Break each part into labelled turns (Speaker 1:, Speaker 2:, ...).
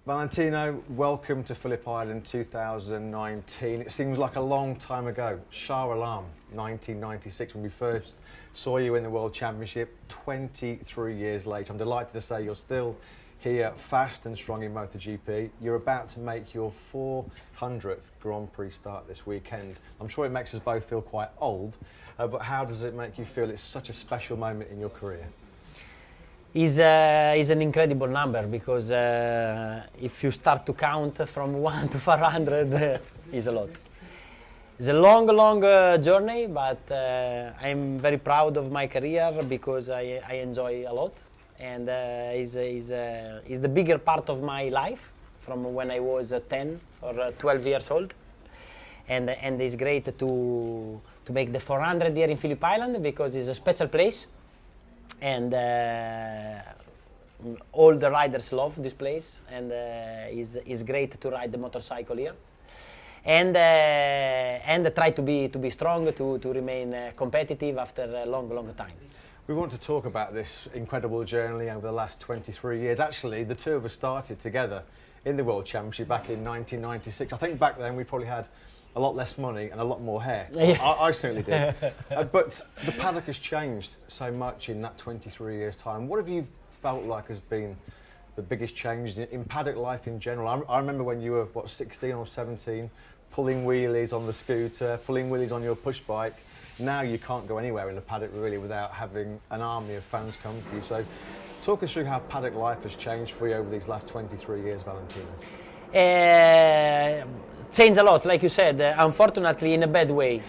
Speaker 1: Valentino, welcome to Phillip Island 2019. It seems like a long time ago. Shah Alam, 1996, when we first saw you in the World Championship, 23 years later. I'm delighted to say you're still here, fast and strong in MotoGP. You're about to make your 400th Grand Prix start this weekend. I'm sure it makes us both feel quite old, but how does it make you feel? It's such a special moment in your career.
Speaker 2: Is an incredible number because if you start to count from 1 to 400, is a lot. It's a long journey, but I'm very proud of my career because I enjoy a lot, and is the bigger part of my life from when I was 10 or 12 years old, and it's great to make the 400 here in Phillip Island because it's a special place. And all the riders love this place, and it's great to ride the motorcycle here, and try to be strong to remain competitive after a long time.
Speaker 1: We want to talk about this incredible journey over the last 23 years. Actually, the two of us started together in the World Championship back in 1996. I think back then we probably had a lot less money and a lot more hair.
Speaker 2: Yeah.
Speaker 1: I certainly did. But the paddock has changed so much in that 23 years' time. What have you felt like has been the biggest change in paddock life in general? I remember when you were, 16 or 17, pulling wheelies on the scooter, pulling wheelies on your push bike. Now you can't go anywhere in the paddock really without having an army of fans come to you. So talk us through how paddock life has changed for you over these last 23 years, Valentino.
Speaker 2: Changed a lot, like you said, unfortunately in a bad way,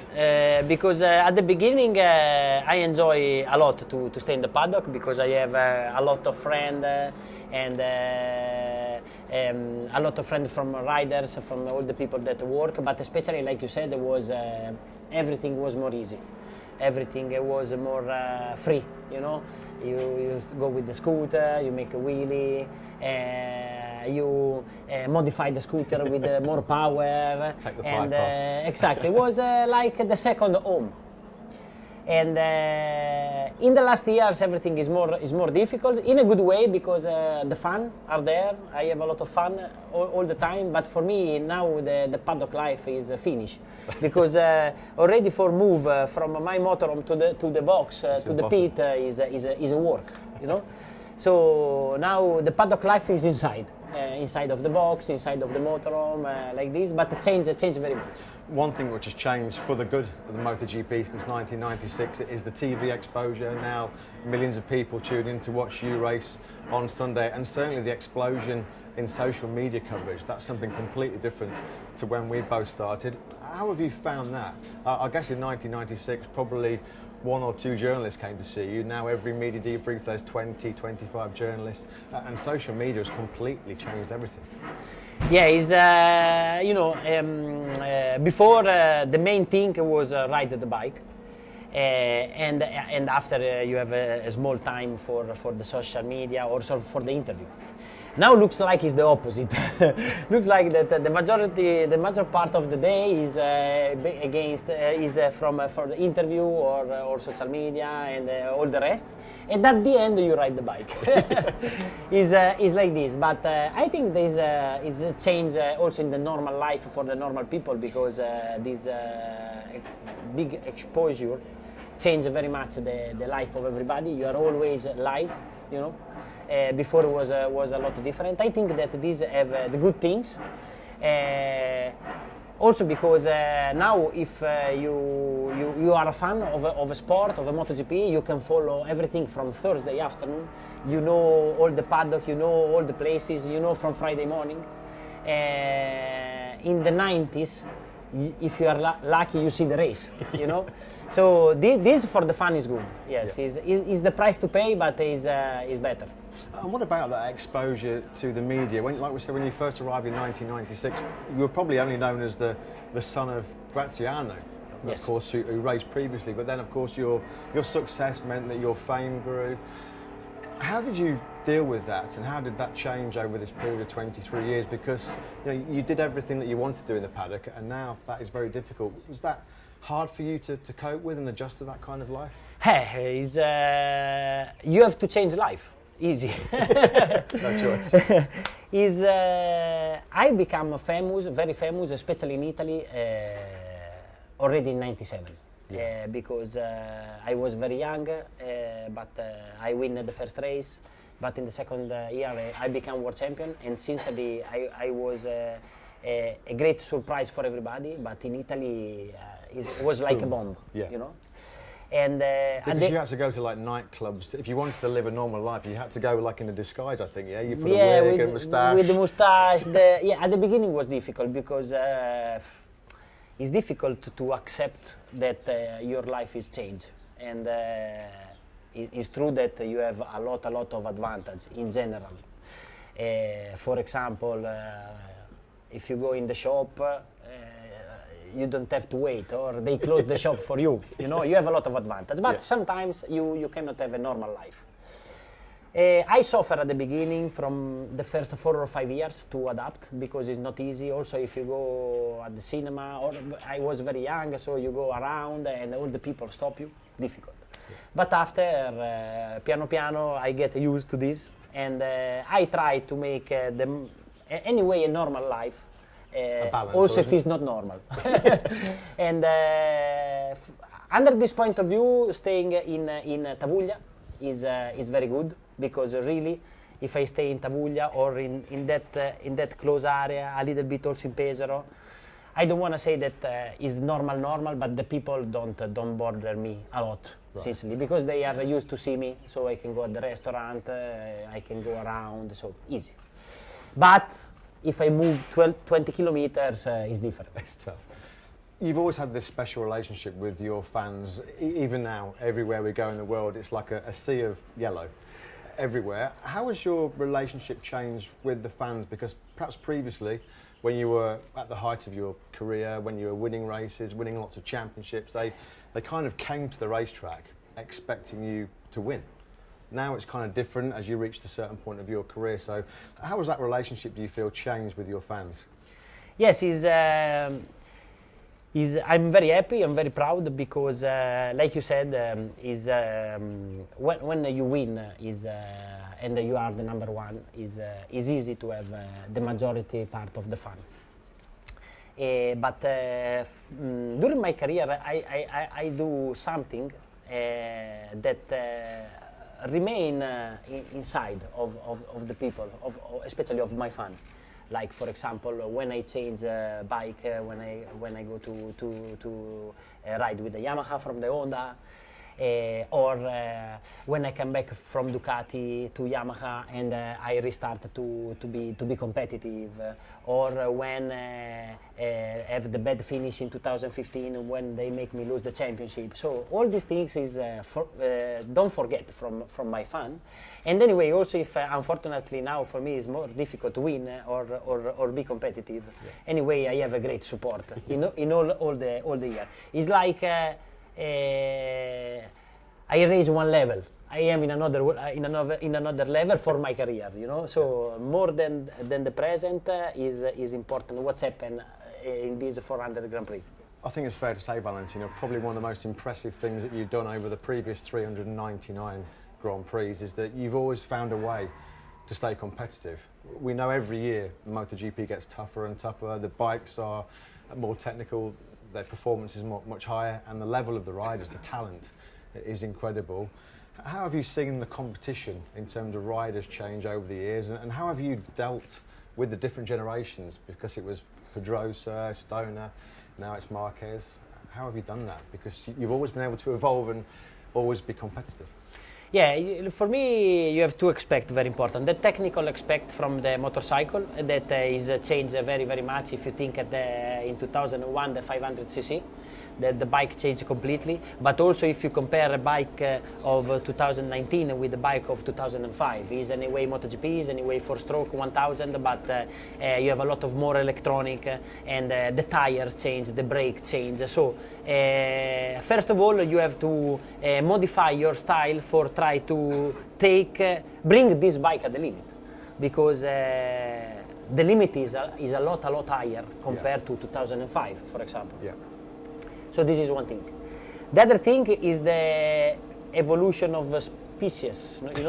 Speaker 2: because at the beginning I enjoy a lot to stay in the paddock because I have a lot of friends and a lot of friends from riders, from all the people that work, but especially like you said, everything was more easy. Everything was more free, you know. You go with the scooter, you make a wheelie, you modify the scooter with more power.
Speaker 1: Take the pipe off.
Speaker 2: Exactly, it was like the second home. And in the last years, everything is more difficult in a good way because the fun are there. I have a lot of fun all the time. But for me now, the paddock life is finished because already for move from my motorhome to the box to the pit is a work, you know. So now the paddock life is inside of the box, inside of the motorhome, like this, but it changed very much.
Speaker 1: One thing which has changed for the good of the MotoGP since 1996 is the TV exposure. Now millions of people tune in to watch you race on Sunday, and certainly the explosion in social media coverage. That's something completely different to when we both started. How have you found that? I guess in 1996 probably 1 or 2 journalists came to see you. Now every media debrief there's 20, 25 journalists, and social media has completely changed everything.
Speaker 2: Yeah, before the main thing was ride the bike, and after you have a small time for the social media, also for the interview. Now looks like it's the opposite. Looks like that the major part of the day is for the interview or social media and all the rest. And at the end you ride the bike. is like this. But I think there is a change also in the normal life for the normal people because this big exposure change very much the life of everybody. You are always live, you know. Before was a lot different. I think that these have the good things. Also because now if you are a fan of a sport, of a MotoGP, you can follow everything from Thursday afternoon. You know all the paddock, you know all the places, you know from Friday morning. In the 90s, if you are lucky, you see the race, you know. So this for the fun is good. Yes, yeah. is the price to pay, but is better.
Speaker 1: And what about that exposure to the media? Like we said, when you first arrived in 1996, you were probably only known as the son of Graziano,
Speaker 2: yes.
Speaker 1: Of course, who raced previously. But then, of course, your success meant that your fame grew. How did you deal with that, and how did that change over this period of 23 years? Because you did everything that you wanted to do in the paddock, and now that is very difficult. Was that hard for you to cope with and adjust to that kind of life?
Speaker 2: Hey, you have to change life. easy.
Speaker 1: No choice.
Speaker 2: Is I become famous, very famous, especially in Italy, already in '97. Because I was very young, but I win the first race. But in the second year, I became world champion, and sincerely, I was a great surprise for everybody. But in Italy, it was like a bomb, you know. And
Speaker 1: because you had to go to like nightclubs. If you wanted to live a normal life, you had to go like in a disguise, I think. Yeah, you put a wig and a moustache.
Speaker 2: With the moustache. At the beginning it was difficult because it's difficult to accept that your life is changed, and it's true that you have a lot of advantage in general. For example, if you go in the shop. You don't have to wait, or they close the shop for you. You know, you have a lot of advantage. But sometimes you cannot have a normal life. I suffer at the beginning from the first 4 or 5 years to adapt because it's not easy. Also, if you go at the cinema, or I was very young, so you go around and all the people stop you. Difficult. But after, piano piano, I get used to this, and I try to make anyway a normal life.
Speaker 1: Balance,
Speaker 2: also if it's not normal. And under this point of view, staying in Tavuglia is very good, because really if I stay in Tavuglia or in that close area, a little bit also in Pesaro, I don't want to say that is normal, but the people don't bother me a lot, sincerely, because they are used to see me, so I can go at the restaurant, I can go around, so easy. But if I move 20 kilometers, it's different.
Speaker 1: It's tough. You've always had this special relationship with your fans. Even now, everywhere we go in the world, it's like a sea of yellow everywhere. How has your relationship changed with the fans? Because perhaps previously, when you were at the height of your career, when you were winning races, winning lots of championships, they kind of came to the racetrack expecting you to win. Now it's kind of different as you reached a certain point of your career. So how has that relationship, do you feel, changed with your fans?
Speaker 2: Yes, I'm very happy, I'm very proud, because like you said, when you win and you are the number one, is easy to have the majority part of the fun. But during my career, I do something that remain inside of the people, especially of my fan. Like, for example, when I change bike, when I go to ride with the Yamaha from the Honda, or when I come back from Ducati to Yamaha and I restart to be competitive, or when have the bad finish in 2015 when they make me lose the championship. So all these things is don't forget from my fan. And anyway, also if unfortunately now for me it's more difficult to win or be competitive. Anyway, I have a great support in all the year. It's like I raise one level. I am in another level for my career, you know. So more than the present is important. What's happened in these 400 Grand Prix?
Speaker 1: I think it's fair to say, Valentino, probably one of the most impressive things that you've done over the previous 399 Grand Prix is that you've always found a way to stay competitive. We know every year MotoGP gets tougher and tougher. The bikes are more technical, their performance is much higher, and the level of the riders, the talent, is incredible. How have you seen the competition in terms of riders change over the years, and how have you dealt with the different generations? Because it was Pedrosa, Stoner, now it's Marquez. How have you done that? Because you've always been able to evolve and always be competitive.
Speaker 2: Yeah, for me, you have two aspects very important. The technical aspect from the motorcycle that is changed very, very much. If you think in 2001, the 500cc, the bike changed completely. But also, if you compare a bike of 2019 with the bike of 2005, is anyway MotoGP, is anyway 4-stroke 1000, but you have a lot of more electronic, and the tires change, the brake change. So first of all, you have to modify your style for try to bring this bike at the limit, because the limit is a lot higher compared to 2005, for example.
Speaker 1: Yeah. So
Speaker 2: this is one thing. The other thing is the evolution of species, you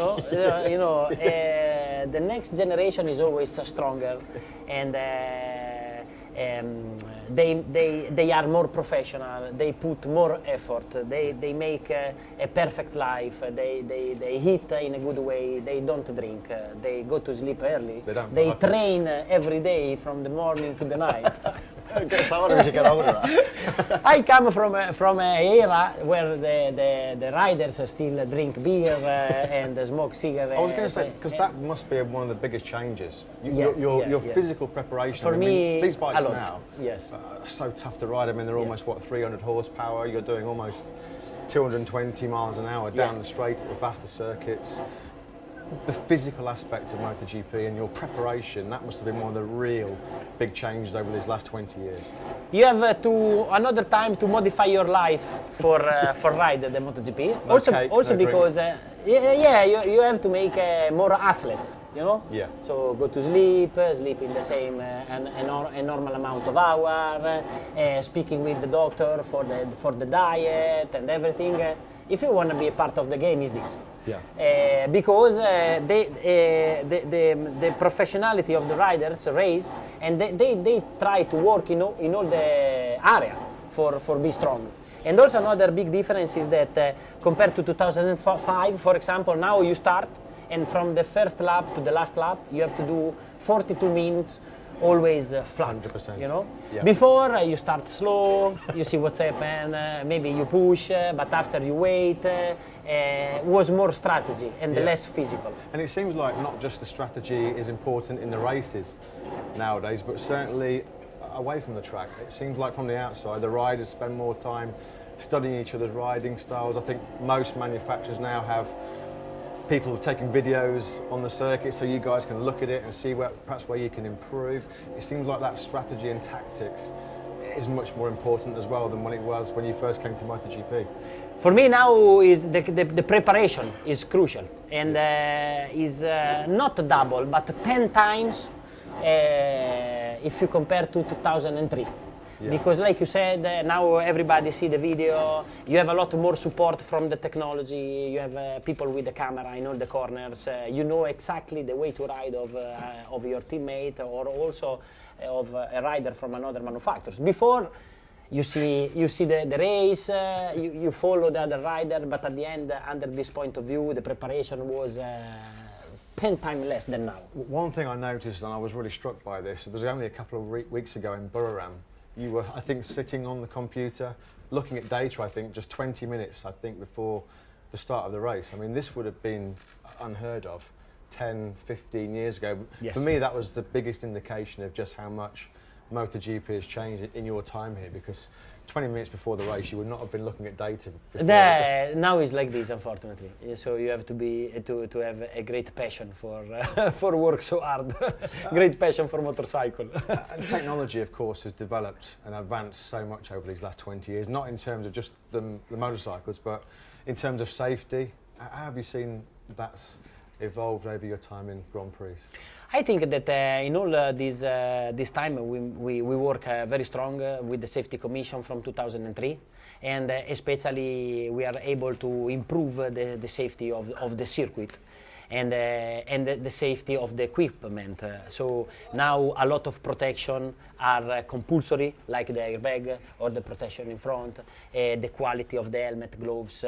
Speaker 2: know. The next generation is always stronger, and they are more professional. They put more effort. They make a perfect life. They eat in a good way. They don't drink. They go to sleep early. They train every day from the morning to the night.
Speaker 1: It gets harder as you get older.
Speaker 2: I come from an era where the riders still drink beer and smoke cigarettes.
Speaker 1: I was going to say, because that must be one of the biggest changes. Your physical preparation.
Speaker 2: For me,
Speaker 1: these bikes now,
Speaker 2: yes,
Speaker 1: are so tough to ride. I mean, they're almost 300 horsepower. You're doing almost 220 miles an hour down the straight at the faster circuits. The physical aspect of MotoGP and your preparation, that must have been one of the real big changes over these last 20 years.
Speaker 2: You have another time to modify your life for ride the MotoGP. Also because you have to make more athlete, you know.
Speaker 1: Yeah.
Speaker 2: So go to sleep in the same a normal amount of hour, speaking with the doctor for the diet and everything. If you want to be a part of the game, is this.
Speaker 1: Yeah.
Speaker 2: Because the professionality of the riders race, and they try to work in all the area for be strong. And also another big difference is that compared to 2005, for example, now you start, and from the first lap to the last lap, you have to do 42 minutes. Always flat,
Speaker 1: 100%.
Speaker 2: You know.
Speaker 1: Yeah.
Speaker 2: Before you start slow, you see what's happened. Maybe you push, but after you wait, was more strategy and less physical.
Speaker 1: And it seems like not just the strategy is important in the races nowadays, but certainly away from the track. It seems like from the outside, the riders spend more time studying each other's riding styles. I think most manufacturers now have people taking videos on the circuit so you guys can look at it and see perhaps where you can improve. It seems like that strategy and tactics is much more important as well than when it was when you first came to MotoGP.
Speaker 2: For me now is the preparation is crucial, and is not double but 10 times if you compare to 2003. Yeah. Because like you said, now everybody see the video, you have a lot more support from the technology, you have people with the camera in all the corners, you know exactly the way to ride of your teammate or also of a rider from another manufacturer. Before, you see the race, you follow the other rider, but at the end, under this point of view, the preparation was 10 times less than now.
Speaker 1: One thing I noticed, and I was really struck by this, it was only a couple of weeks ago in Buriram. You were, I think, sitting on the computer, looking at data, I think, just 20 minutes, I think, before the start of the race. I mean, this would have been unheard of 10, 15 years ago. Yes. For me, that was the biggest indication of just how much MotoGP has changed in your time here, because 20 minutes before the race, you would not have been looking at data before.
Speaker 2: Now it's like this, unfortunately. So you have to have a great passion for work so hard. Great passion for motorcycle.
Speaker 1: And technology, of course, has developed and advanced so much over these last 20 years, not in terms of just the motorcycles, but in terms of safety. How have you seen that's evolved over your time in Grand Prix?
Speaker 2: I think that in all this time we work very strong with the Safety Commission from 2003, and especially we are able to improve the safety of the circuit and the safety of the equipment. So now a lot of protection are compulsory, like the airbag or the protection in front. The quality of the helmet, gloves,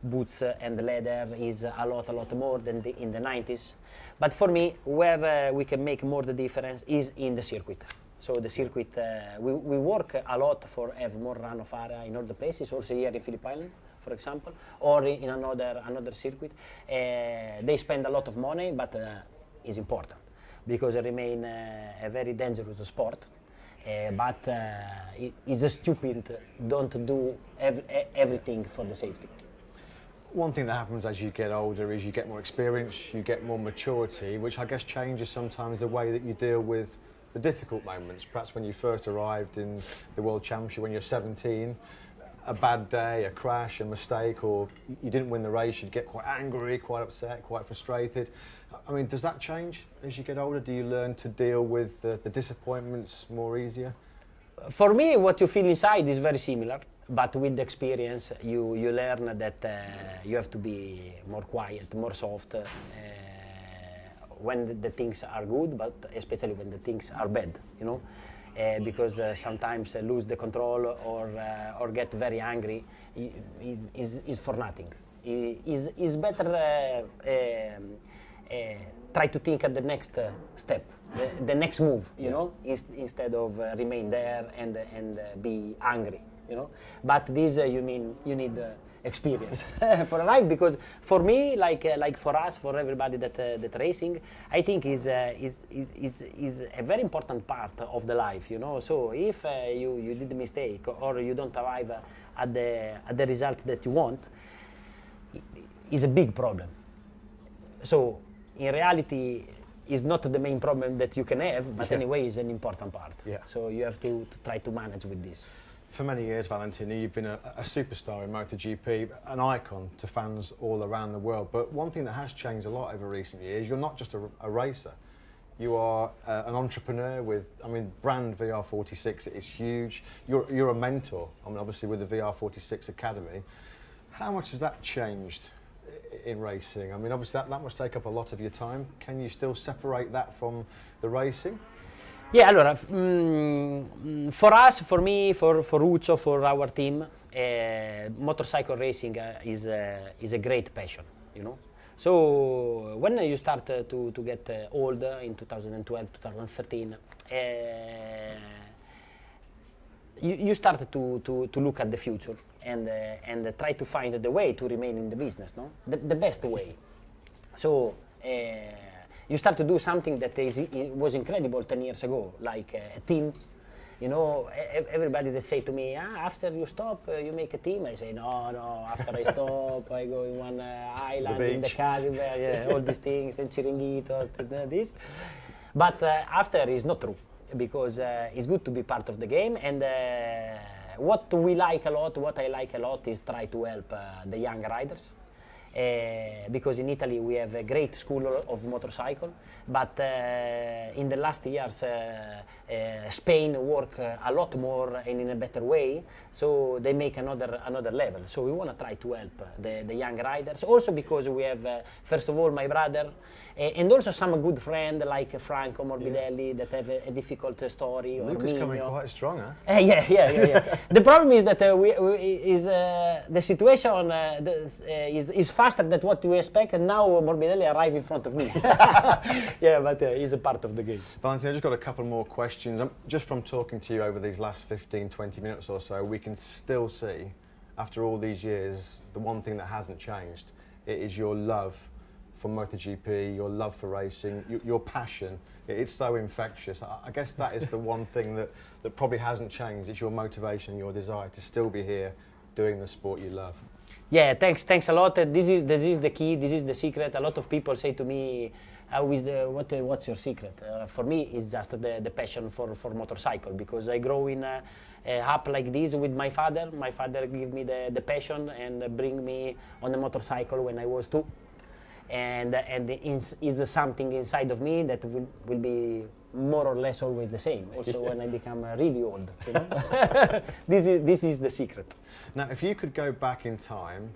Speaker 2: boots and the leather is a lot more than in the 90s. But for me, where we can make more the difference is in the circuit. So the circuit, we work a lot for have more run-off area in other places, also here in Phillip Island, for example, or in another circuit. They spend a lot of money, but it's important because it remains a very dangerous sport. But it's stupid don't do everything for the safety.
Speaker 1: One thing that happens as you get older is you get more experience, you get more maturity, which I guess changes sometimes the way that you deal with the difficult moments. Perhaps when you first arrived in the World Championship when you're 17, a bad day, a crash, a mistake, or you didn't win the race, you'd get quite angry, quite upset, quite frustrated. I mean, does that change as you get older? Do you learn to deal with the disappointments more easier?
Speaker 2: For me, what you feel inside is very similar. but with the experience, you learn that you have to be more quiet, more soft, when the things are good, but especially when the things are bad, you know, because sometimes lose the control or get very angry is for nothing. Is better try to think at the next step, the next move, you know, instead of remain there and be angry, you know. But this you need experience for life, because for me, like for us, for everybody that racing, I think is a very important part of the life, you know. So if you did a mistake or you don't arrive at the result that you want, is a big problem. So in reality, is not the main problem that you can have, but anyway, is an important part. Yeah. So you have to try to manage with this.
Speaker 1: For many years, Valentino, you've been a superstar in MotoGP, an icon to fans all around the world. But one thing that has changed a lot over recent years, you're not just a racer. You are an entrepreneur with, I mean, brand VR46 is huge. You're a mentor, I mean, obviously with the VR46 Academy. How much has that changed in racing? I mean, obviously that must take up a lot of your time. Can you still separate that from the racing?
Speaker 2: Yeah, allora, for us, for me, for Ruccio, for our team, motorcycle racing is a great passion, you know. So when you start to get old in 2012, 2013, you start to look at the future and try to find the way to remain in the business, no? The best way. So you start to do something that was incredible 10 years ago, like a team. You know, everybody that say to me, after you stop, you make a team. I say, no, after I stop, I go in one island in the Caribbean, all these things, and Chiringuito, this. But after is not true, because it's good to be part of the game. And what we like a lot, what I like a lot, is try to help the young riders. Because in Italy we have a great school of motorcycle, but in the last years Spain work a lot more and in a better way, so they make another level. So we want to try to help the young riders, also because we have first of all my brother and also some good friend like Franco Morbidelli that have a difficult story.
Speaker 1: Luke is coming quite strong, huh?
Speaker 2: Yeah. The problem is that the situation is faster than what we expect, and now Morbidelli arrive in front of me. Yeah, but he's a part of the game.
Speaker 1: Valentino, I've just got a couple more questions. Just from talking to you over these last 15, 20 minutes or so, we can still see, after all these years, the one thing that hasn't changed. It is your love for MotoGP, your love for racing, your passion. It's so infectious. I guess that is the one thing that probably hasn't changed. It's your motivation, your desire to still be here doing the sport you love.
Speaker 2: Yeah, thanks a lot. This is the key. This is the secret. A lot of people say to me, "What's your secret?" For me, it's just the passion for motorcycle, because I grow in up like this with my father. My father gave me the passion and bring me on the motorcycle when I was 2, and is something inside of me that will be more or less always the same. Also, when I become really old, you know? This is the secret.
Speaker 1: Now, if you could go back in time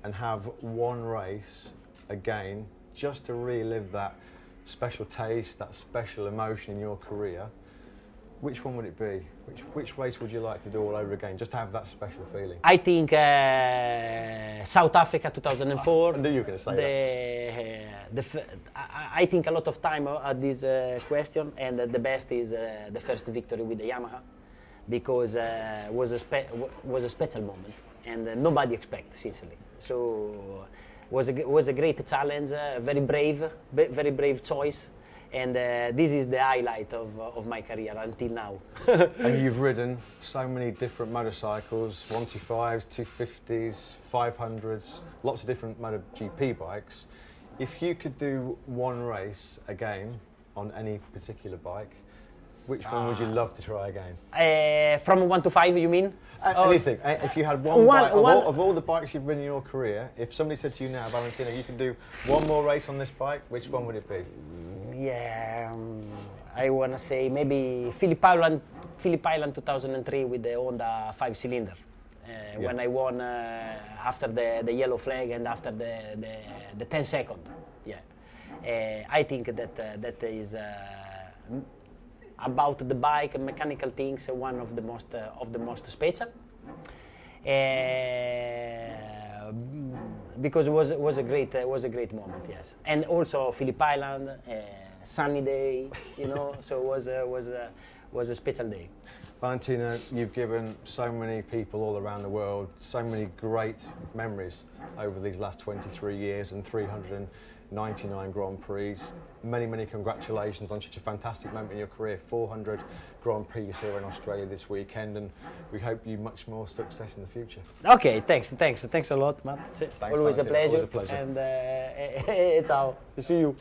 Speaker 1: and have one race again, just to relive that special taste, that special emotion in your career, which one would it be? Which race would you like to do all over again, just to have that special feeling?
Speaker 2: I think South Africa 2004.
Speaker 1: I knew you were going to say that.
Speaker 2: I think a lot of time at this question, and the best is the first victory with the Yamaha, because was a special moment, and nobody expected, sincerely. So was a great challenge, very brave choice. And this is the highlight of my career until now.
Speaker 1: And you've ridden so many different motorcycles, 125s, 250s, 500s, lots of different MotoGP bikes. If you could do one race again on any particular bike, which one would you love to try again?
Speaker 2: From 1 to 5, you mean?
Speaker 1: Anything. If you had one bike, of all the bikes you've ridden in your career, if somebody said to you now, Valentino, you can do one more race on this bike, which one would it be?
Speaker 2: Yeah, I want to say maybe Phillip Island 2003 with the Honda 5-cylinder. when I won after the yellow flag and after the 10 second. Yeah, I think that is about the bike and mechanical things one of the most special. Because it was a great moment, yes. And also Phillip Island, sunny day, you know. So it was a special day.
Speaker 1: Valentino, you've given so many people all around the world so many great memories over these last 23 years and 399 Grand Prix. Many congratulations on such a fantastic moment in your career. 400 Grand Prix here in Australia this weekend, and we hope you much more success in the future.
Speaker 2: Okay, thanks a lot, Matt.
Speaker 1: Thanks,
Speaker 2: Always a pleasure.
Speaker 1: Always a pleasure.
Speaker 2: And it's all. See you.